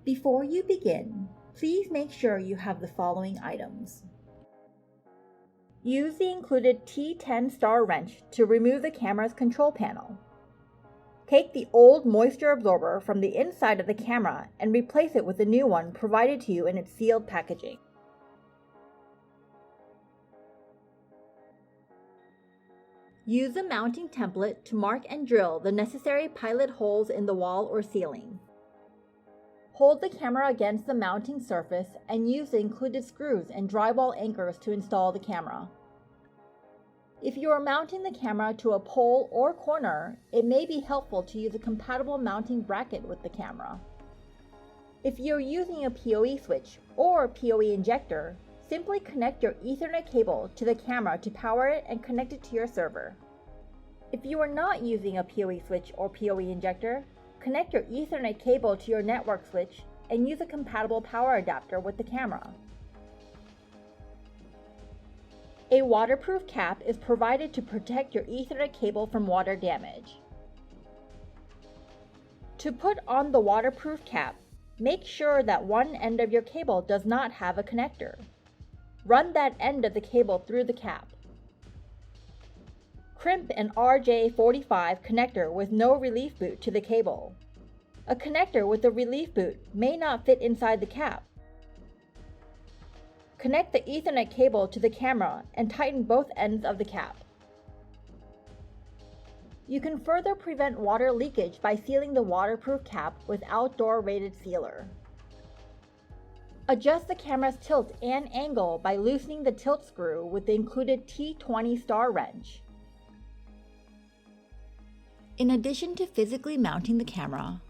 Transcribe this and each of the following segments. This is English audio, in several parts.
Before you begin, please make sure you have the following items. Use the included T10 star wrench to remove the camera's control panel. Take the old moisture absorber from the inside of the camera and replace it with a new one provided to you in its sealed packaging. Use a mounting template to mark and drill the necessary pilot holes in the wall or ceiling. Hold the camera against the mounting surface and use the included screws and drywall anchors to install the camera. If you are mounting the camera to a pole or corner, it may be helpful to use a compatible mounting bracket with the camera. If you are using a PoE switch or PoE injector, simply connect your Ethernet cable to the camera to power it and connect it to your server. If you are not using a PoE switch or PoE injector, connect your Ethernet cable to your network switch and use a compatible power adapter with the camera. A waterproof cap is provided to protect your Ethernet cable from water damage. To put on the waterproof cap, make sure that one end of your cable does not have a connector. Run that end of the cable through the cap. Crimp an RJ45 connector with no relief boot to the cable. A connector with a relief boot may not fit inside the cap. Connect the Ethernet cable to the camera and tighten both ends of the cap. You can further prevent water leakage by sealing the waterproof cap with outdoor rated sealer. Adjust the camera's tilt and angle by loosening the tilt screw with the included T20 star wrench. In addition to physically mounting the camera,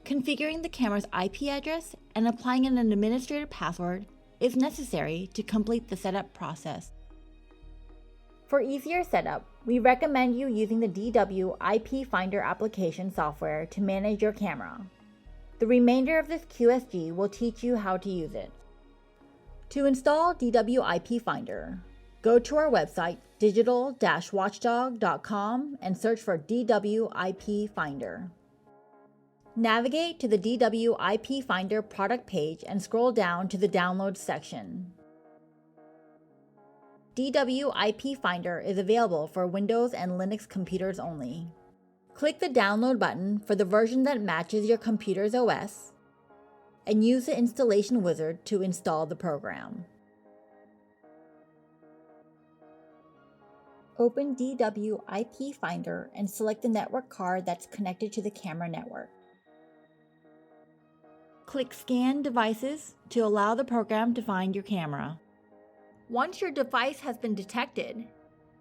configuring the camera's IP address and applying an administrator password is necessary to complete the setup process. For easier setup, we recommend you using the DW IP Finder application software to manage your camera. The remainder of this QSG will teach you how to use it. To install DW IP Finder, go to our website digital-watchdog.com and search for DW IP Finder. Navigate to the DW IP Finder product page and scroll down to the Downloads section. DW IP Finder is available for Windows and Linux computers only. Click the Download button for the version that matches your computer's OS, and use the installation wizard to install the program. Open DW IP Finder and select the network card that's connected to the camera network. Click Scan Devices to allow the program to find your camera. Once your device has been detected,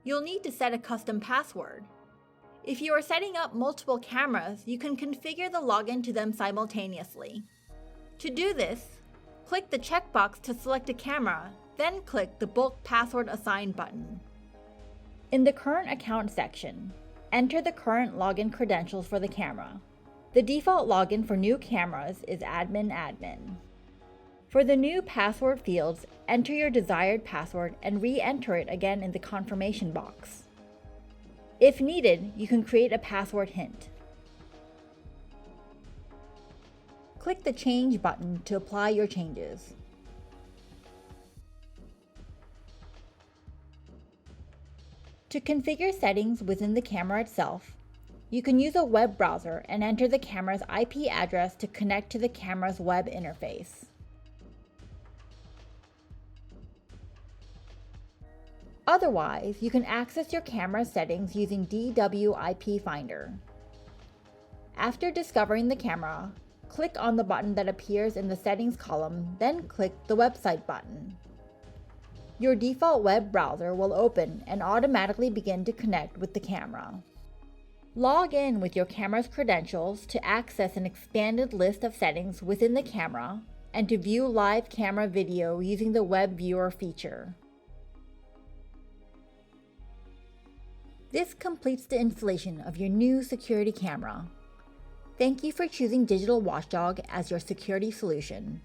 you'll need to set a custom password. If you are setting up multiple cameras, you can configure the login to them simultaneously. To do this, click the checkbox to select a camera, then click the Bulk Password Assign button. In the Current Account section, enter the current login credentials for the camera. The default login for new cameras is admin. For the new password fields, enter your desired password and re-enter it again in the confirmation box. If needed, you can create a password hint. Click the Change button to apply your changes. To configure settings within the camera itself, you can use a web browser and enter the camera's IP address to connect to the camera's web interface. Otherwise, you can access your camera's settings using DW IP Finder. After discovering the camera, click on the button that appears in the Settings column, then click the Website button. Your default web browser will open and automatically begin to connect with the camera. Log in with your camera's credentials to access an expanded list of settings within the camera and to view live camera video using the Web Viewer feature. This completes the installation of your new security camera. Thank you for choosing Digital Watchdog as your security solution.